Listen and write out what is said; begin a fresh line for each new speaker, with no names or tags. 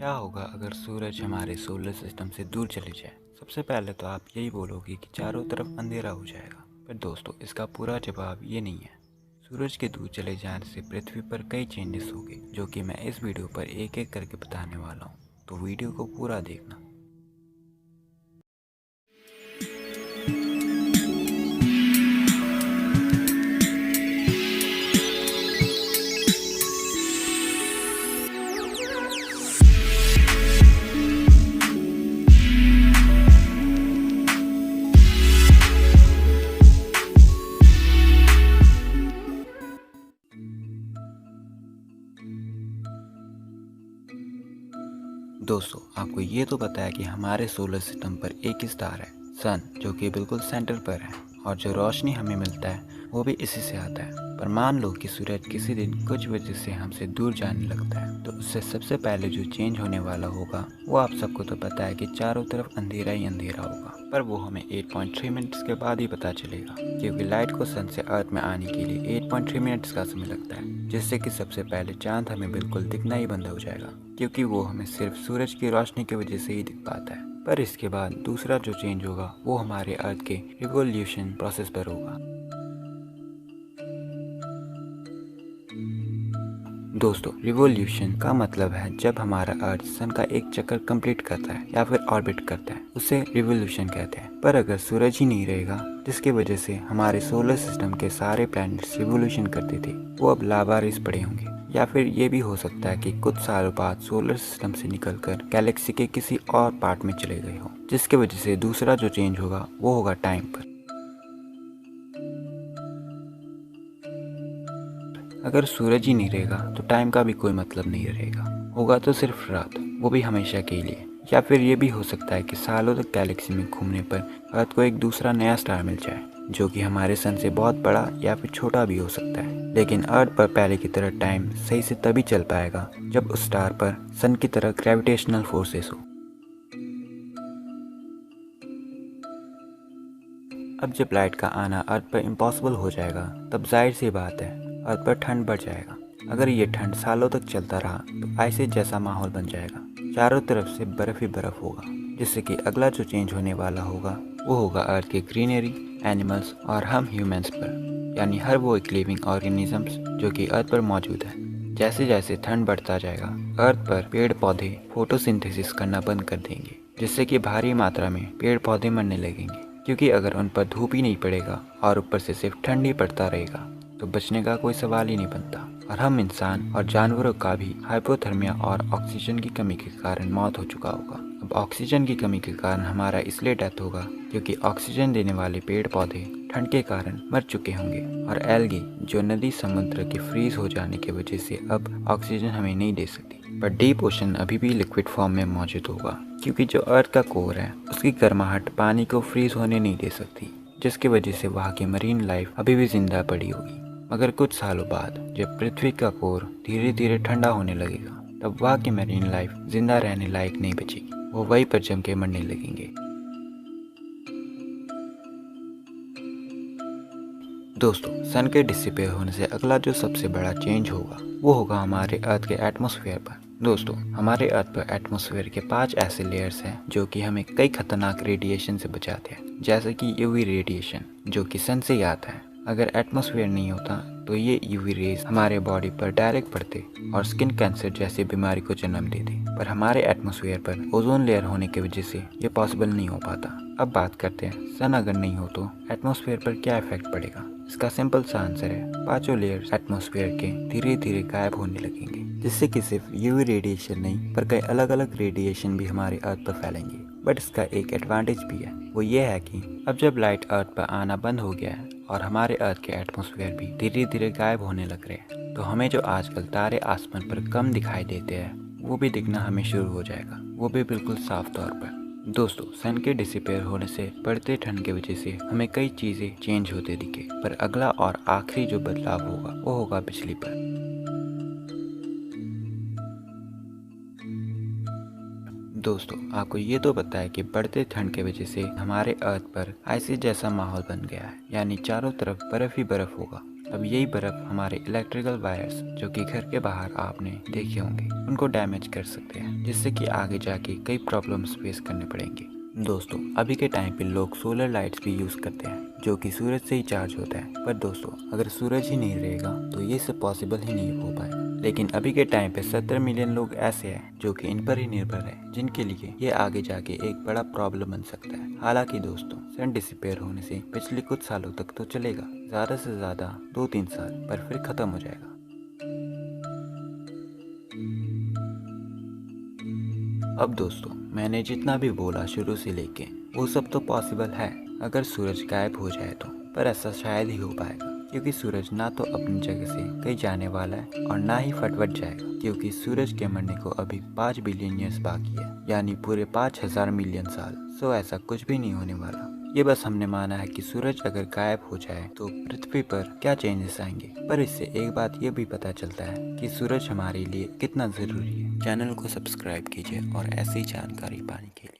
क्या होगा अगर सूरज हमारे सोलर सिस्टम से दूर चले जाए? सबसे पहले तो आप यही बोलोगे कि चारों तरफ अंधेरा हो जाएगा। पर दोस्तों, इसका पूरा जवाब ये नहीं है। सूरज के दूर चले जाने से पृथ्वी पर कई चेंजेस होंगे, जो कि मैं इस वीडियो पर एक एक करके बताने वाला हूँ। तो वीडियो को पूरा देखना। दोस्तों, आपको ये तो पता है कि हमारे सोलर सिस्टम पर एक स्टार है, सन, जो कि बिल्कुल सेंटर पर है, और जो रोशनी हमें मिलता है वो भी इसी से आता है। पर मान लो कि सूरज किसी दिन कुछ वजह से हमसे दूर जाने लगता है, तो उससे सबसे पहले जो चेंज होने वाला होगा वो आप सबको तो पता है कि चारों तरफ अंधेरा ही अंधेरा होगा। पर वो हमें 8.3 मिनट्स के बाद ही पता चलेगा, क्योंकि लाइट को सन से अर्थ में आने के लिए 8.3 मिनट्स का समय लगता है, जिससे कि सबसे पहले चांद हमें बिल्कुल दिखना ही बंद हो जाएगा, क्योंकि वो हमें सिर्फ सूरज की रोशनी की वजह से ही दिख पाता है। पर इसके बाद दूसरा जो चेंज होगा वो हमारे अर्थ के रिवोल्यूशन प्रोसेस पर होगा। दोस्तों, रिवोल्यूशन का मतलब है जब हमारा अर्थ सन का एक चक्कर कंप्लीट करता है या फिर ऑर्बिट करता है, उसे रिवोल्यूशन कहते हैं। पर अगर सूरज ही नहीं रहेगा, जिसकी वजह से हमारे सोलर सिस्टम के सारे प्लैनेट्स रिवोल्यूशन करते थे, वो अब लावारिस पड़े होंगे। या फिर ये भी हो सकता है कि कुछ सालों बाद सोलर सिस्टम से निकलकर गैलेक्सी के किसी और पार्ट में चले गए हों, जिसकी वजह से दूसरा जो चेंज होगा वो होगा टाइम पर। अगर सूरज ही नहीं रहेगा तो टाइम का भी कोई मतलब नहीं रहेगा, होगा तो सिर्फ रात, वो भी हमेशा के लिए। या फिर ये भी हो सकता है कि सालों तक गैलेक्सी में घूमने पर अर्थ को एक दूसरा नया स्टार मिल जाए, जो कि हमारे सन से बहुत बड़ा या फिर छोटा भी हो सकता है। लेकिन अर्थ पर पहले की तरह टाइम सही से तभी चल पाएगा जब उस स्टार पर सन की तरह ग्रेविटेशनल फोर्सेस हो। अब जब लाइट का आना अर्थ पर इम्पॉसिबल हो जाएगा, तब जाहिर सी बात है अर्थ पर ठंड बढ़ जाएगा। अगर ये ठंड सालों तक चलता रहा तो आइस जैसा माहौल बन जाएगा, चारों तरफ से बर्फ ही बर्फ होगा, जिससे कि अगला जो चेंज होने वाला होगा वो होगा अर्थ के ग्रीनरी, एनिमल्स और हम ह्यूमंस पर, यानी हर वो एक लिविंग ऑर्गेनिजम्स जो कि अर्थ पर मौजूद है। जैसे जैसे ठंड बढ़ता जाएगा, अर्थ पर पेड़ पौधे फोटोसिंथेसिस करना बंद कर देंगे, जिससे कि भारी मात्रा में पेड़ पौधे मरने लगेंगे, क्योंकि अगर उन पर धूप ही नहीं पड़ेगा और ऊपर से सिर्फ ठंड ही पड़ता रहेगा तो बचने का कोई सवाल ही नहीं बनता, और हम इंसान और जानवरों का भी हाइपोथर्मिया और ऑक्सीजन की कमी के कारण मौत हो चुका होगा। अब ऑक्सीजन की कमी के कारण हमारा इसलिए डेथ होगा क्योंकि ऑक्सीजन देने वाले पेड़ पौधे ठंड के कारण मर चुके होंगे, और एल्गी जो नदी समुद्र के फ्रीज हो जाने की वजह से अब ऑक्सीजन हमें नहीं दे सकती। पर डीप ओशन अभी भी लिक्विड फॉर्म में मौजूद होगा, क्योंकि जो अर्थ का कोर है उसकी गर्माहट पानी को फ्रीज होने नहीं दे सकती, जिसकी वजह से वहाँ की मरीन लाइफ अभी भी जिंदा पड़ी होगी। मगर कुछ सालों बाद जब पृथ्वी का कोर धीरे धीरे ठंडा होने लगेगा, तब वहाँ की मरीन लाइफ जिंदा रहने लायक नहीं बचेगी, वो वहीं पर जम के मरने लगेंगे। दोस्तों, सन के डिसिपेयर होने से अगला जो सबसे बड़ा चेंज होगा वो होगा हमारे अर्थ के एटमॉस्फेयर पर। दोस्तों, हमारे अर्थ पर एटमॉस्फेयर के 5 ऐसे लेयर्स हैं जो कि हमें कई खतरनाक रेडिएशन से बचाते हैं, जैसे कि यूवी रेडिएशन जो कि सन से ही आता है। अगर एटमॉस्फेयर नहीं होता तो ये यूवी रेज हमारे बॉडी पर डायरेक्ट पड़ते और स्किन कैंसर जैसी बीमारी को जन्म देते। पर हमारे एटमॉस्फेयर पर ओजोन लेयर होने की वजह से ये पॉसिबल नहीं हो पाता। अब बात करते हैं, सन अगर नहीं हो तो एटमॉस्फेयर पर क्या इफेक्ट पड़ेगा। इसका सिंपल सा आंसर है, पांचों लेयर्स एटमॉस्फेयर के धीरे धीरे गायब होने लगेंगे, जिससे कि सिर्फ यूवी रेडिएशन नहीं पर कई अलग अलग रेडिएशन भी हमारे अर्थ पर फैलेंगे। बट इसका एक एडवांटेज भी है, वो ये है कि अब जब लाइट अर्थ पर आना बंद हो गया है और हमारे अर्थ के एटमॉस्फेयर भी धीरे धीरे गायब होने लग रहे हैं, तो हमें जो आजकल तारे आसमान पर कम दिखाई देते हैं वो भी दिखना हमें शुरू हो जाएगा, वो भी बिल्कुल साफ तौर पर। दोस्तों, सन के डिसिपेयर होने से बढ़ते ठंड की वजह से हमें कई चीजें चेंज होते दिखे, पर अगला और आखिरी जो बदलाव होगा वो होगा बिजली पर। दोस्तों, आपको ये तो पता है कि बढ़ते ठंड की वजह से हमारे अर्थ पर आइस जैसा माहौल बन गया है, यानी चारों तरफ बर्फ ही बर्फ होगा। अब यही बर्फ हमारे इलेक्ट्रिकल वायर्स जो कि घर के बाहर आपने देखे होंगे उनको डैमेज कर सकते हैं, जिससे कि आगे जाके कई प्रॉब्लम्स फेस करने पड़ेंगे। दोस्तों, अभी के टाइम पे लोग सोलर लाइट्स भी यूज़ करते हैं जो कि सूरज से ही चार्ज होता है। पर दोस्तों, अगर सूरज ही नहीं रहेगा तो ये सब पॉसिबल ही नहीं हो पाएगा। लेकिन अभी के टाइम पे 70 मिलियन लोग ऐसे हैं जो कि इन पर ही निर्भर है, जिनके लिए ये आगे जाके एक बड़ा प्रॉब्लम बन सकता है। हालांकि दोस्तों, सन डिसिपेयर होने से पिछले कुछ सालों तक तो चलेगा, ज़्यादा से ज़्यादा 2-3 साल, पर फिर ख़त्म हो जाएगा। अब दोस्तों, मैंने जितना भी बोला शुरू से लेके वो सब तो पॉसिबल है अगर सूरज गायब हो जाए तो, पर ऐसा शायद ही हो पाएगा क्योंकि सूरज ना तो अपनी जगह से कहीं जाने वाला है और ना ही फटफट जाएगा, क्योंकि सूरज के मरने को अभी 5 बिलियन ईयर्स बाकी है, यानी पूरे 5000 मिलियन साल। सो ऐसा कुछ भी नहीं होने वाला। ये बस हमने माना है कि सूरज अगर गायब हो जाए तो पृथ्वी पर क्या चेंजेस आएंगे, पर इससे एक बात ये भी पता चलता है कि सूरज हमारे लिए कितना ज़रूरी है। चैनल को सब्सक्राइब कीजिए और ऐसी जानकारी पाने के लिए।